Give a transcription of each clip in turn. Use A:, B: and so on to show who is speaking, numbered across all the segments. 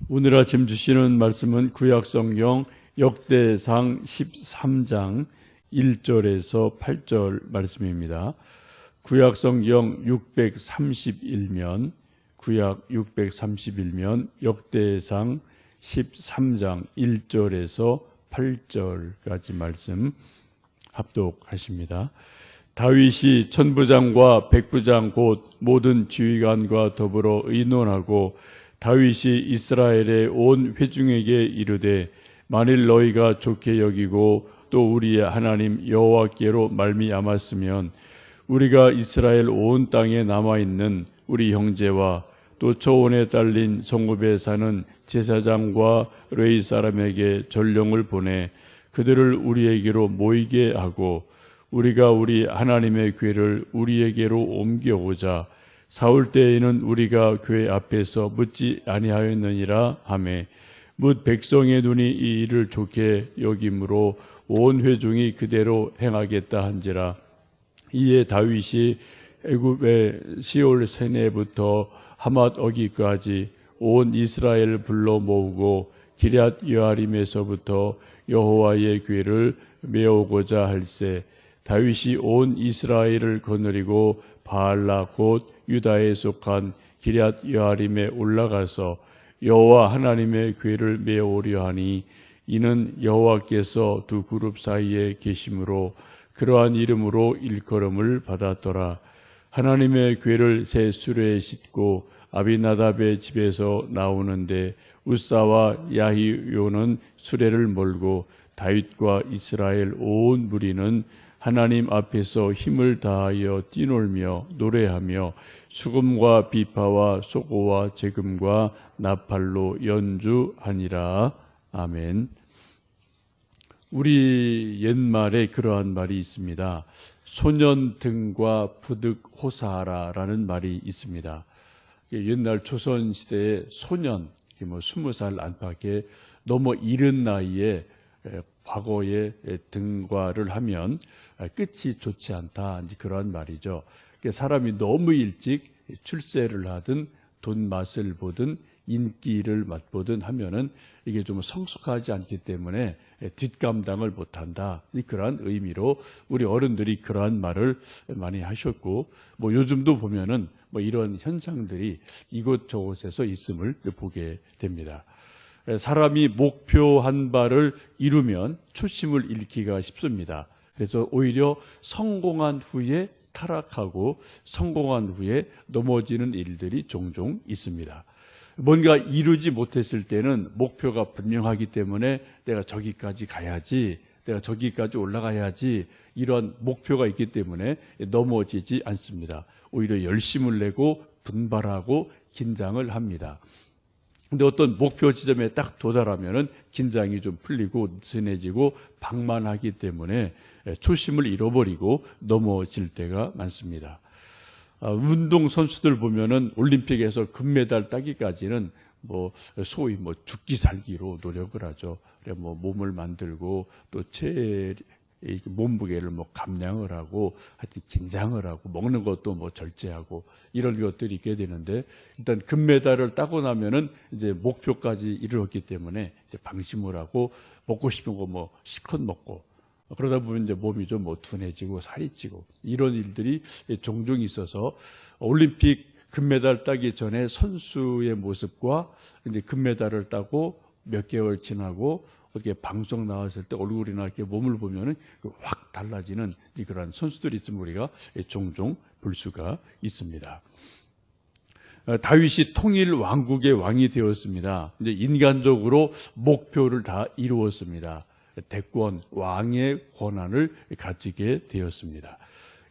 A: 오늘 아침 주시는 말씀은 구약성경 역대상 13장 1절에서 8절 말씀입니다. 구약성경 631면, 구약 631면 역대상 13장 1절에서 8절까지 말씀 합독하십니다. 다윗이 천부장과 백부장 곧 모든 지휘관과 더불어 의논하고 다윗이 이스라엘의 온 회중에게 이르되 만일 너희가 좋게 여기고 또 우리의 하나님 여호와께로 말미암았으면 우리가 이스라엘 온 땅에 남아있는 우리 형제와 또 초원에 딸린 성읍에 사는 제사장과 레위 사람에게 전령을 보내 그들을 우리에게로 모이게 하고 우리가 우리 하나님의 궤를 우리에게로 옮겨오자. 사울 때에는 우리가 궤 앞에서 묻지 아니하였느니라 하매 뭇 백성의 눈이 이 일을 좋게 여김으로 온 회중이 그대로 행하겠다 한지라. 이에 다윗이 애굽의 시올 세네부터 하맛 어기까지 온 이스라엘을 불러 모으고 기럇 여아림에서부터 여호와의 궤를 메오고자 할세. 다윗이 온 이스라엘을 거느리고 바알라 곧 유다에 속한 기럇 여아림에 올라가서 여호와 하나님의 궤를 메오려 하니 이는 여호와께서 두 그룹 사이에 계심으로 그러한 이름으로 일컬음을 받았더라. 하나님의 궤를 새 수레에 싣고 아비나답의 집에서 나오는데 우사와 야히요는 수레를 몰고 다윗과 이스라엘 온 무리는 하나님 앞에서 힘을 다하여 뛰놀며 노래하며 수금과 비파와 소고와 제금과 나팔로 연주하니라. 아멘. 우리 옛말에 그러한 말이 있습니다. 소년 등과 부득 호사하라라는 말이 있습니다. 옛날 조선시대에 소년, 20살 안팎에 너무 이른 나이에 과거에 등과를 하면 끝이 좋지 않다, 그러한 말이죠. 사람이 너무 일찍 출세를 하든 돈 맛을 보든 인기를 맛보든 하면은 이게 좀 성숙하지 않기 때문에 뒷감당을 못한다, 그러한 의미로 우리 어른들이 그러한 말을 많이 하셨고, 요즘도 보면은 이런 현상들이 이곳저곳에서 있음을 보게 됩니다. 사람이 목표한 바를 이루면 초심을 잃기가 쉽습니다. 그래서 오히려 성공한 후에 타락하고 성공한 후에 넘어지는 일들이 종종 있습니다. 뭔가 이루지 못했을 때는 목표가 분명하기 때문에 내가 저기까지 가야지, 내가 저기까지 올라가야지, 이런 목표가 있기 때문에 넘어지지 않습니다. 오히려 열심을 내고 분발하고 긴장을 합니다. 근데 어떤 목표 지점에 딱 도달하면은 긴장이 좀 풀리고 느슨해지고 방만하기 때문에 초심을 잃어버리고 넘어질 때가 많습니다. 운동 선수들 보면은 올림픽에서 금메달 따기까지는 소위 죽기 살기로 노력을 하죠. 그래 몸을 만들고 또 몸무게를 감량을 하고 하여튼 긴장을 하고 먹는 것도 절제하고 이런 것들이 있게 되는데, 일단 금메달을 따고 나면은 이제 목표까지 이르렀기 때문에 이제 방심을 하고 먹고 싶은 거 실컷 먹고 그러다 보면 이제 몸이 좀 둔해지고 살이 찌고 이런 일들이 종종 있어서 올림픽 금메달 따기 전에 선수의 모습과 이제 금메달을 따고 몇 개월 지나고 어떻게 방송 나왔을 때 얼굴이나 이렇게 몸을 보면은 확 달라지는 그러한 선수들이 있음을 우리가 종종 볼 수가 있습니다. 다윗이 통일 왕국의 왕이 되었습니다. 이제 인간적으로 목표를 다 이루었습니다. 대권, 왕의 권한을 가지게 되었습니다.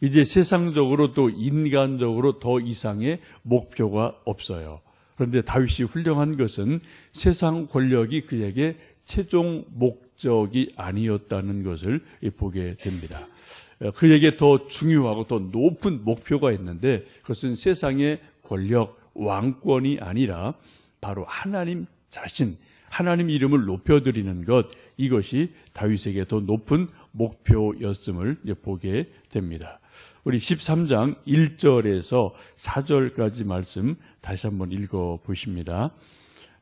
A: 이제 세상적으로 또 인간적으로 더 이상의 목표가 없어요. 그런데 다윗이 훌륭한 것은 세상 권력이 그에게 최종 목적이 아니었다는 것을 보게 됩니다. 그에게 더 중요하고 더 높은 목표가 있는데 그것은 세상의 권력, 왕권이 아니라 바로 하나님 자신, 하나님 이름을 높여드리는 것, 이것이 다윗에게 더 높은 목표였음을 보게 됩니다. 우리 13장 1절에서 4절까지 말씀 다시 한번 읽어보십니다.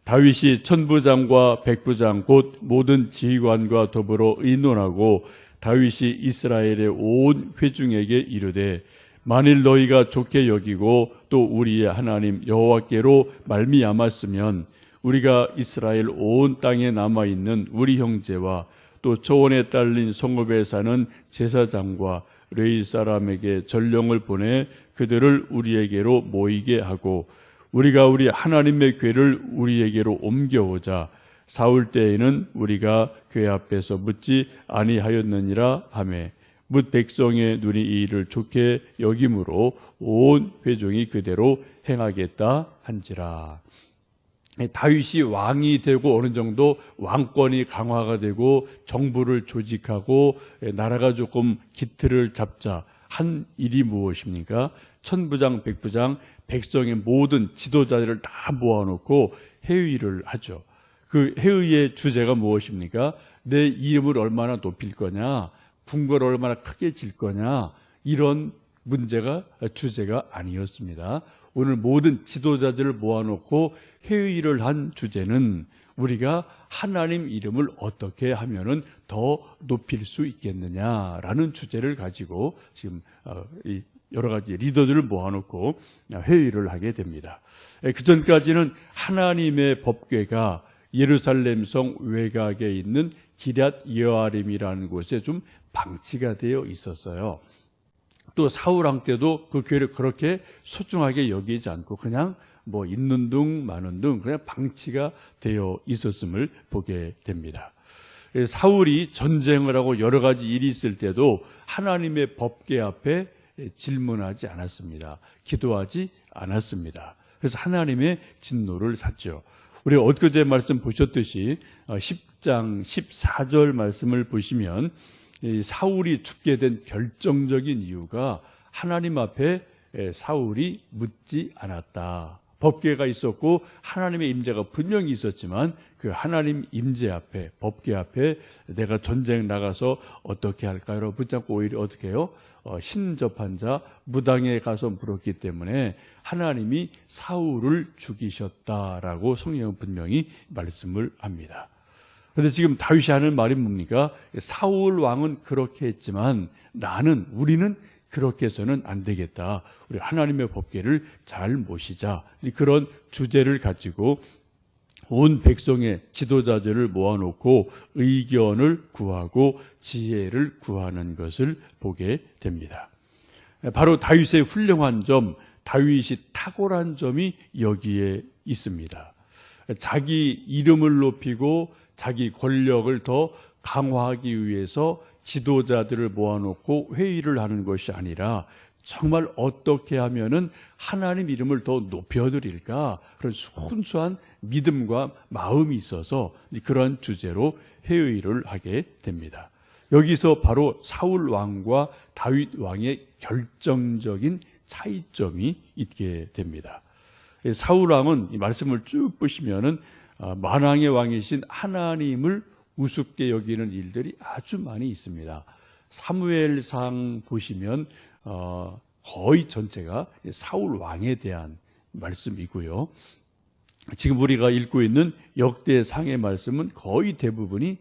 A: 다윗이 천부장과 백부장 곧 모든 지휘관과 더불어 의논하고 다윗이 이스라엘의 온 회중에게 이르되 만일 너희가 좋게 여기고 또 우리의 하나님 여호와께로 말미암았으면 우리가 이스라엘 온 땅에 남아있는 우리 형제와 또 저원에 딸린 성읍에 사는 제사장과 레위 사람에게 전령을 보내 그들을 우리에게로 모이게 하고 우리가 우리 하나님의 궤를 우리에게로 옮겨오자. 사울 때에는 우리가 궤 앞에서 묻지 아니하였느니라 하매 뭇 백성의 눈이 이 일을 좋게 여김으로 온 회중이 그대로 행하겠다 한지라. 다윗이 왕이 되고 어느 정도 왕권이 강화가 되고 정부를 조직하고 나라가 조금 기틀을 잡자 한 일이 무엇입니까? 천부장, 백부장, 백성의 모든 지도자들을 다 모아놓고 회의를 하죠. 그 회의의 주제가 무엇입니까? 내 이름을 얼마나 높일 거냐, 궁궐을 얼마나 크게 질 거냐, 이런 문제가 주제가 아니었습니다. 오늘 모든 지도자들을 모아놓고 회의를 한 주제는 우리가 하나님 이름을 어떻게 하면은 더 높일 수 있겠느냐라는 주제를 가지고 지금 여러 가지 리더들을 모아놓고 회의를 하게 됩니다. 그 전까지는 하나님의 법궤가 예루살렘 성 외곽에 있는 기럇 여아림이라는 곳에 좀 방치가 되어 있었어요. 또 사울 왕 때도 그 궤를 그렇게 소중하게 여기지 않고 그냥 뭐 있는 둥 마는 둥 그냥 방치가 되어 있었음을 보게 됩니다. 사울이 전쟁을 하고 여러 가지 일이 있을 때도 하나님의 법궤 앞에 질문하지 않았습니다. 기도하지 않았습니다. 그래서 하나님의 진노를 샀죠. 우리 엊그제 말씀 보셨듯이 10장 14절 말씀을 보시면 사울이 죽게 된 결정적인 이유가 하나님 앞에 사울이 묻지 않았다. 법궤가 있었고 하나님의 임재가 분명히 있었지만 그 하나님 임재 앞에 법궤 앞에 내가 전쟁 나가서 어떻게 할까요? 붙잡고 오히려 어떻게 해요? 신접한 자 무당에 가서 물었기 때문에 하나님이 사울을 죽이셨다라고 성경은 분명히 말씀을 합니다. 그런데 지금 다윗이 하는 말이 뭡니까? 사울 왕은 그렇게 했지만 우리는 그렇게 해서는 안 되겠다. 우리 하나님의 법궤를 잘 모시자. 그런 주제를 가지고 온 백성의 지도자들을 모아놓고 의견을 구하고 지혜를 구하는 것을 보게 됩니다. 바로 다윗의 훌륭한 점, 다윗이 탁월한 점이 여기에 있습니다. 자기 이름을 높이고 자기 권력을 더 강화하기 위해서 지도자들을 모아놓고 회의를 하는 것이 아니라 정말 어떻게 하면은 하나님 이름을 더 높여드릴까 그런 순수한 믿음과 마음이 있어서 그러한 주제로 회의를 하게 됩니다. 여기서 바로 사울 왕과 다윗 왕의 결정적인 차이점이 있게 됩니다. 사울 왕은 이 말씀을 쭉 보시면은 만왕의 왕이신 하나님을 우습게 여기는 일들이 아주 많이 있습니다. 사무엘상 보시면 거의 전체가 사울 왕에 대한 말씀이고요. 지금 우리가 읽고 있는 역대상의 말씀은 거의 대부분이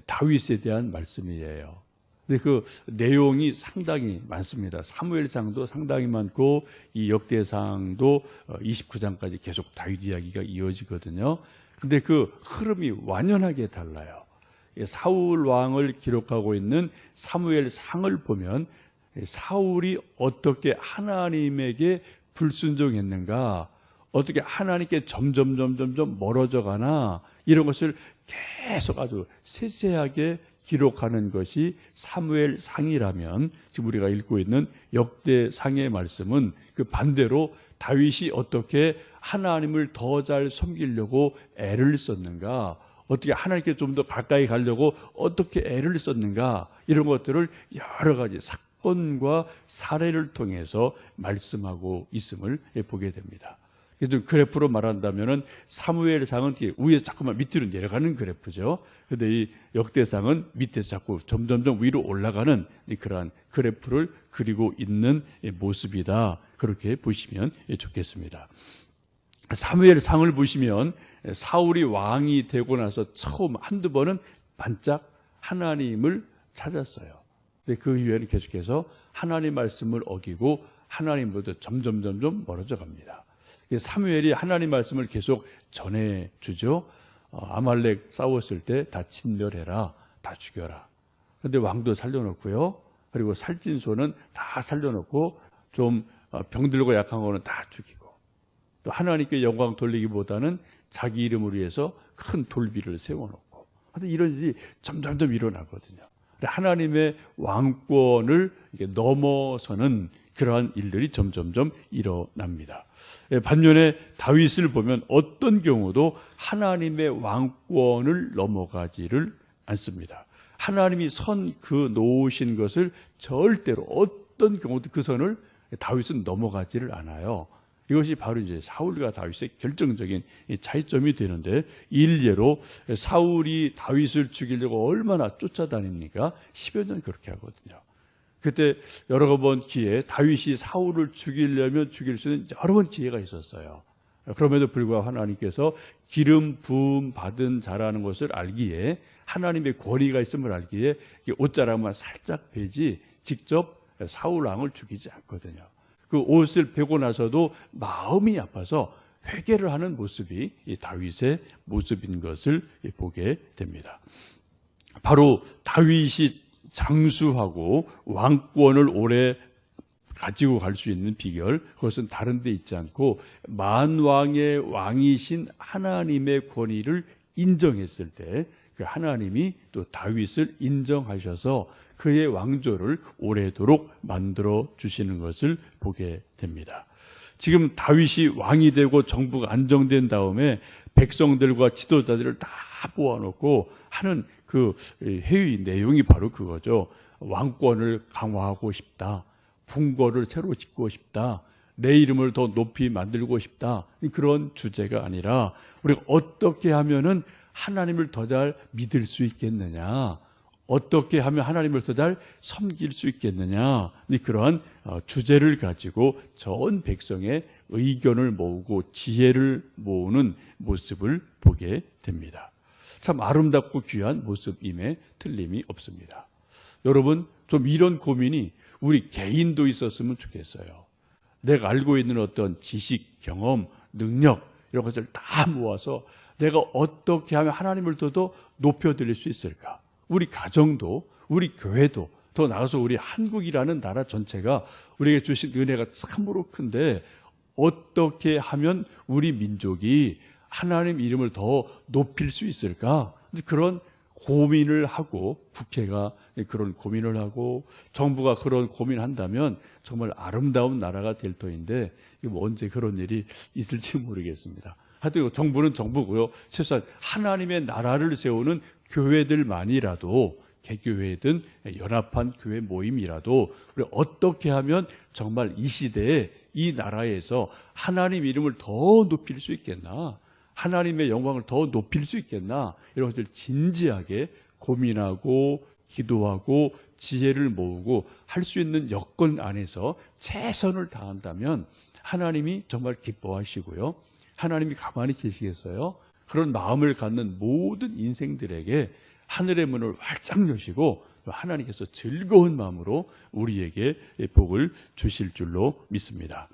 A: 다윗에 대한 말씀이에요. 근데 그 내용이 상당히 많습니다. 사무엘상도 상당히 많고 이 역대상도 29장까지 계속 다윗 이야기가 이어지거든요. 근데 그 흐름이 완연하게 달라요. 사울 왕을 기록하고 있는 사무엘상을 보면 사울이 어떻게 하나님에게 불순종했는가, 어떻게 하나님께 점점 멀어져 가나, 이런 것을 계속 아주 세세하게 기록하는 것이 사무엘상이라면 지금 우리가 읽고 있는 역대상의 말씀은 그 반대로 다윗이 어떻게 하나님을 더 잘 섬기려고 애를 썼는가, 어떻게 하나님께 좀 더 가까이 가려고 어떻게 애를 썼는가, 이런 것들을 여러 가지 사건과 사례를 통해서 말씀하고 있음을 보게 됩니다. 그래서 그래프로 말한다면은 사무엘상은 위에서 자꾸만 밑으로 내려가는 그래프죠. 그런데 이 역대상은 밑에서 자꾸 점점 위로 올라가는 그러한 그래프를 그리고 있는 모습이다. 그렇게 보시면 좋겠습니다. 사무엘상을 보시면 사울이 왕이 되고 나서 처음 한두 번은 반짝 하나님을 찾았어요. 근데 그 이후에는 계속해서 하나님 말씀을 어기고 하나님보다 점점 멀어져 갑니다. 사무엘이 하나님 말씀을 계속 전해주죠. 아말렉 싸웠을 때 다 진멸해라, 다 죽여라. 근데 왕도 살려놓고요. 그리고 살찐 소는 다 살려놓고 좀 병들고 약한 거는 다 죽이고, 또 하나님께 영광 돌리기보다는 자기 이름을 위해서 큰 돌비를 세워놓고, 이런 일이 점점 일어나거든요. 하나님의 왕권을 넘어서는 그러한 일들이 점점 일어납니다. 반면에 다윗을 보면 어떤 경우도 하나님의 왕권을 넘어가지를 않습니다. 하나님이 선 놓으신 것을 절대로 어떤 경우도 그 선을 다윗은 넘어가지를 않아요. 이것이 바로 이제 사울과 다윗의 결정적인 차이점이 되는데, 일례로 사울이 다윗을 죽이려고 얼마나 쫓아다닙니까? 10여 년 그렇게 하거든요. 그때 여러 번 기회에 다윗이 사울을 죽이려면 죽일 수 있는 여러 번 기회가 있었어요. 그럼에도 불구하고 하나님께서 기름 부음 받은 자라는 것을 알기에, 하나님의 권위가 있음을 알기에 옷자락만 살짝 베지 직접 사울 왕을 죽이지 않거든요. 그 옷을 베고 나서도 마음이 아파서 회개를 하는 모습이 이 다윗의 모습인 것을 보게 됩니다. 바로 다윗이 장수하고 왕권을 오래 가지고 갈 수 있는 비결, 그것은 다른 데 있지 않고 만왕의 왕이신 하나님의 권위를 인정했을 때 그 하나님이 또 다윗을 인정하셔서 그의 왕조를 오래도록 만들어 주시는 것을 보게 됩니다. 지금 다윗이 왕이 되고 정부가 안정된 다음에 백성들과 지도자들을 다 모아놓고 하는 그 회의 내용이 바로 그거죠. 왕권을 강화하고 싶다. 궁궐을 새로 짓고 싶다. 내 이름을 더 높이 만들고 싶다. 그런 주제가 아니라 우리가 어떻게 하면은 하나님을 더 잘 믿을 수 있겠느냐, 어떻게 하면 하나님을 더 잘 섬길 수 있겠느냐, 그러한 주제를 가지고 전 백성의 의견을 모으고 지혜를 모으는 모습을 보게 됩니다. 참 아름답고 귀한 모습임에 틀림이 없습니다. 여러분, 좀 이런 고민이 우리 개인도 있었으면 좋겠어요. 내가 알고 있는 어떤 지식, 경험, 능력 이런 것을 다 모아서 내가 어떻게 하면 하나님을 더 높여드릴 수 있을까? 우리 가정도, 우리 교회도, 더 나아가서 우리 한국이라는 나라 전체가 우리에게 주신 은혜가 참으로 큰데, 어떻게 하면 우리 민족이 하나님 이름을 더 높일 수 있을까? 그런 고민을 하고, 국회가 그런 고민을 하고, 정부가 그런 고민한다면 정말 아름다운 나라가 될 터인데, 언제 그런 일이 있을지 모르겠습니다. 하여튼 정부는 정부고요. 최소한 하나님의 나라를 세우는 교회들만이라도, 개교회든 연합한 교회 모임이라도 우리 어떻게 하면 정말 이 시대에 이 나라에서 하나님 이름을 더 높일 수 있겠나, 하나님의 영광을 더 높일 수 있겠나, 이런 것을 진지하게 고민하고 기도하고 지혜를 모으고 할 수 있는 여건 안에서 최선을 다한다면 하나님이 정말 기뻐하시고요. 하나님이 가만히 계시겠어요? 그런 마음을 갖는 모든 인생들에게 하늘의 문을 활짝 여시고 하나님께서 즐거운 마음으로 우리에게 복을 주실 줄로 믿습니다.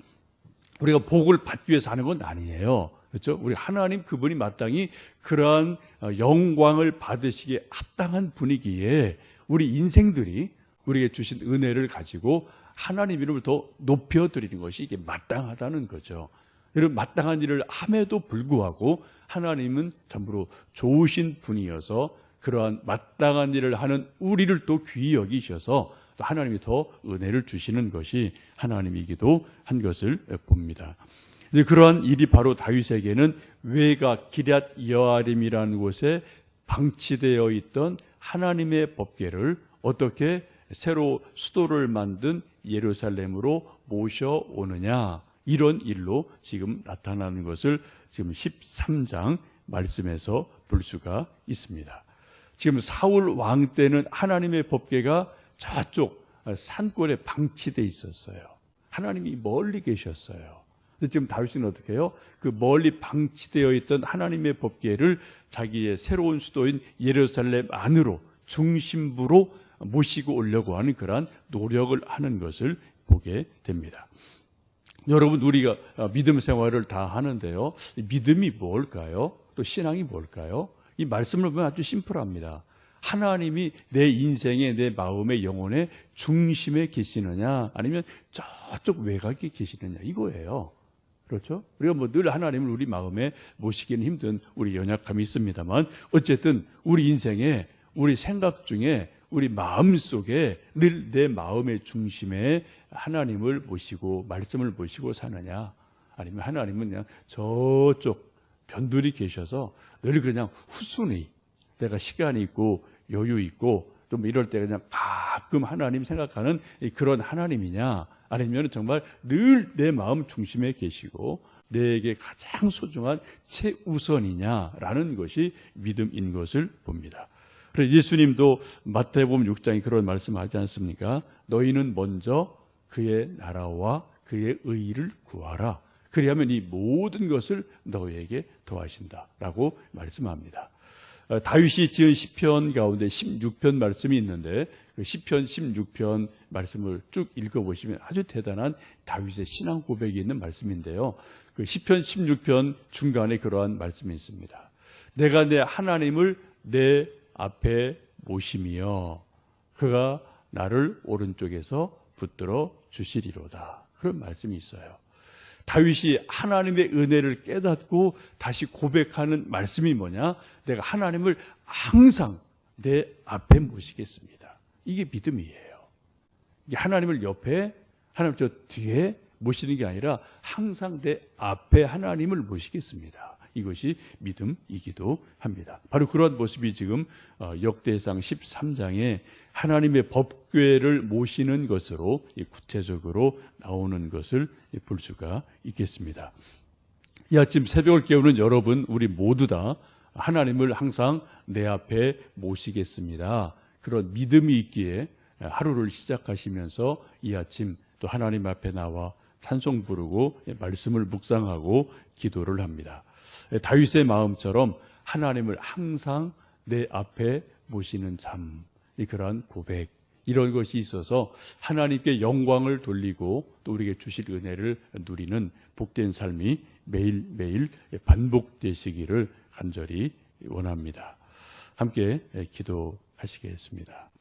A: 우리가 복을 받기 위해서 하는 건 아니에요. 그렇죠? 우리 하나님 그분이 마땅히 그러한 영광을 받으시기에 합당한 분위기에 우리 인생들이 우리에게 주신 은혜를 가지고 하나님 이름을 더 높여드리는 것이 이게 마땅하다는 거죠. 이런 마땅한 일을 함에도 불구하고 하나님은 참으로 좋으신 분이어서 그러한 마땅한 일을 하는 우리를 또 귀히 여기셔서 또 하나님이 더 은혜를 주시는 것이 하나님이기도 한 것을 봅니다. 이제 그러한 일이 바로 다윗에게는 외가 기럇 여아림이라는 곳에 방치되어 있던 하나님의 법궤를 어떻게 새로 수도를 만든 예루살렘으로 모셔오느냐, 이런 일로 지금 나타나는 것을 지금 13장 말씀에서 볼 수가 있습니다. 지금 사울 왕 때는 하나님의 법궤가 저쪽 산골에 방치되어 있었어요. 하나님이 멀리 계셨어요. 근데 지금 다윗은 어떻게 해요? 그 멀리 방치되어 있던 하나님의 법궤를 자기의 새로운 수도인 예루살렘 안으로 중심부로 모시고 오려고 하는 그러한 노력을 하는 것을 보게 됩니다. 여러분, 우리가 믿음 생활을 다 하는데요. 믿음이 뭘까요? 또 신앙이 뭘까요? 이 말씀을 보면 아주 심플합니다. 하나님이 내 인생의, 내 마음의, 영혼의 중심에 계시느냐, 아니면 저쪽 외곽에 계시느냐, 이거예요. 그렇죠? 우리가 뭐 늘 하나님을 우리 마음에 모시기는 힘든 우리 연약함이 있습니다만, 어쨌든 우리 인생에, 우리 생각 중에, 우리 마음 속에 늘 내 마음의 중심에 하나님을 모시고 말씀을 모시고 사느냐, 아니면 하나님은 그냥 저쪽 변두리 계셔서 늘 그냥 후순위, 내가 시간이 있고 여유 있고 좀 이럴 때 그냥 가끔 하나님 생각하는 그런 하나님이냐, 아니면 정말 늘 내 마음 중심에 계시고 내게 가장 소중한 최우선이냐라는 것이 믿음인 것을 봅니다. 그래서 예수님도 마태복음 6장에 그런 말씀하지 않습니까? 너희는 먼저 그의 나라와 그의 의를 구하라. 그리하면 이 모든 것을 너희에게 더하신다라고 말씀합니다. 다윗이 지은 시편 가운데 16편 말씀이 있는데 그 시편 16편 말씀을 쭉 읽어보시면 아주 대단한 다윗의 신앙 고백이 있는 말씀인데요. 그 시편 16편 중간에 그러한 말씀이 있습니다. 내가 내 하나님을 내 앞에 모심이여 그가 나를 오른쪽에서 붙들어 주시리로다. 그런 말씀이 있어요. 다윗이 하나님의 은혜를 깨닫고 다시 고백하는 말씀이 뭐냐? 내가 하나님을 항상 내 앞에 모시겠습니다. 이게 믿음이에요. 이게 하나님을 옆에, 하나님 저 뒤에 모시는 게 아니라 항상 내 앞에 하나님을 모시겠습니다. 이것이 믿음이기도 합니다. 바로 그런 모습이 지금 역대상 13장에 하나님의 법궤를 모시는 것으로 구체적으로 나오는 것을 볼 수가 있겠습니다. 이 아침 새벽을 깨우는 여러분, 우리 모두 다 하나님을 항상 내 앞에 모시겠습니다. 그런 믿음이 있기에 하루를 시작하시면서 이 아침 또 하나님 앞에 나와 찬송 부르고 말씀을 묵상하고 기도를 합니다. 다윗의 마음처럼 하나님을 항상 내 앞에 모시는 삶, 그러한 고백, 이런 것이 있어서 하나님께 영광을 돌리고 또 우리에게 주실 은혜를 누리는 복된 삶이 매일매일 반복되시기를 간절히 원합니다. 함께 기도하시겠습니다.